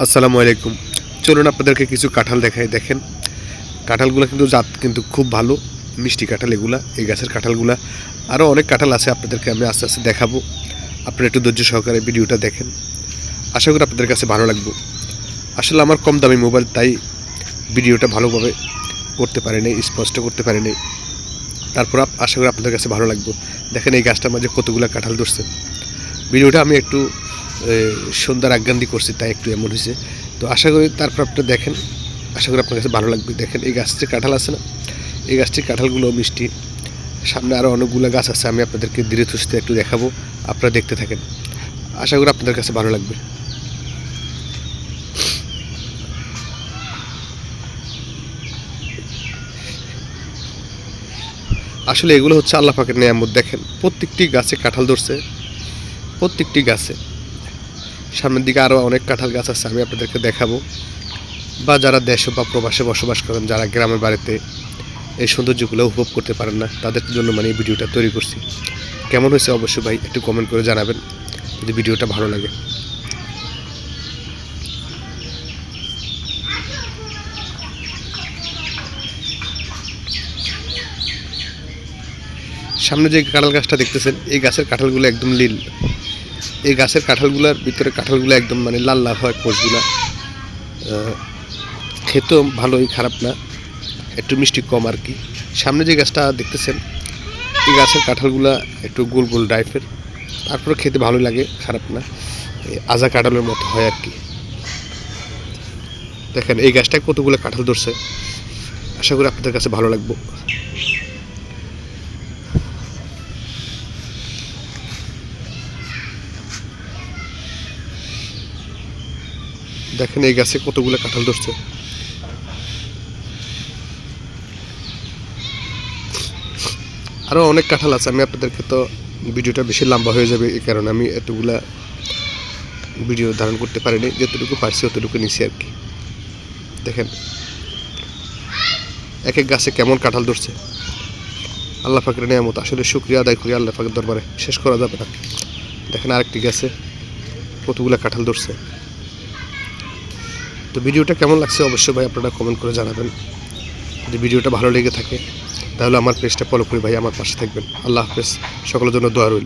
আসসালামু আলাইকুম। চলুন আপনাদেরকে কিছু কাঁঠাল দেখাই। দেখেন কাঁঠালগুলো কিন্তু জাত কিন্তু খুব ভালো, মিষ্টি কাঁঠাল এগুলা, এই গাছের কাঁঠালগুলা। আরও অনেক কাঁঠাল আছে, আপনাদেরকে আমি আস্তে আস্তে দেখাবো। আপনারা একটু ধৈর্য সহকারে ভিডিওটা দেখেন, আশা করি আপনাদের কাছে ভালো লাগবে। আসলে আমার কম দামি মোবাইল, তাই ভিডিওটা ভালোভাবে করতে পারি নাই, স্পষ্ট করতে পারি নাই। তারপর আশা করি আপনাদের কাছে ভালো লাগবে। দেখেন এই গাছটার মাঝে কতগুলো কাঁঠাল ধরছে। ভিডিওটা আমি একটু সন্ধ্যার আজ্ঞান্দি করছি, তাই একটু এমন হয়েছে। তো আশা করি তারপর আপনি দেখেন, আশা করি আপনার কাছে ভালো লাগবে। দেখেন এই গাছটির কাঁঠাল আছে না, এই গাছটির কাঁঠালগুলো মিষ্টি। সামনে আরও অনেকগুলো গাছ আছে, আমি আপনাদেরকে ধীরে সুস্থে একটু দেখাবো, আপনারা দেখতে থাকেন, আশা করি আপনাদের কাছে ভালো লাগবে। আসলে এগুলো হচ্ছে আল্লাহ পাকের নেয়ামত। দেখেন প্রত্যেকটি গাছে কাঁঠাল ধরছে, প্রত্যেকটি গাছে। সামনের দিকে আরও অনেক কাঁঠাল গাছ আছে, আমি আপনাদেরকে দেখাবো। বা যারা দেশে বা প্রবাসে বসবাস করেন, যারা গ্রামের বাড়িতে এই সৌন্দর্যগুলো উপভোগ করতে পারেন না, তাদের জন্য এই ভিডিওটা তৈরি করছি। কেমন হয়েছে অবশ্যই ভাই একটু কমেন্ট করে জানাবেন, যদি ভিডিওটা ভালো লাগে। সামনে যে কাঁঠাল গাছটা দেখতেছেন, এই গাছের কাঁঠালগুলো একদম নীল। এই গাছের কাঁঠালগুলোর ভিতরে কাঁঠালগুলো একদম লাল লাল হয়, কোষগুলা। খেতেও ভালোই, খারাপ না, একটু মিষ্টি কম আর কি। সামনে যে গাছটা দেখতেছেন, এই গাছের কাঁঠালগুলা একটু গোল গোল টাইপের, তারপরে খেতে ভালোই লাগে, খারাপ না, আজা কাঁঠালের মতো হয় আর কি। দেখেন এই গাছটায় কতগুলো কাঁঠাল ধরছে, আশা করি আপনাদের কাছে ভালো লাগবে। দেখেন এই গাছে কতগুলো কাঁঠাল ধরছে। আরও অনেক কাঁঠাল আছে, আমি আপনাদেরকে তো ভিডিওটা বেশি লম্বা হয়ে যাবে, এই কারণে আমি এতগুলা ভিডিও ধারণ করতে পারিনি, যতটুকু পারছি অতটুকু নিছি আর কি। দেখেন এক এক গাছে কেমন কাঁঠাল ধরছে, আল্লাহ পাকের নিয়ামত। আসলে শুকরিয়া আদায় করি আল্লাহ পাকের দরবারে, শেষ করা যাবে না। দেখেন আরেকটি গাছে কতগুলো কাঁঠাল ধরছে। তো ভিডিওটা কেমন লাগছে অবশ্যই ভাই আপনারা কমেন্ট করে জানাবেন। যদি ভিডিওটা ভালো লেগে থাকে তাহলে আমার পেজটা ফলো করে ভাই আমার পাশে থাকবেন। আল্লাহ হাফেজ, সকলের জন্য দোয়া রইল।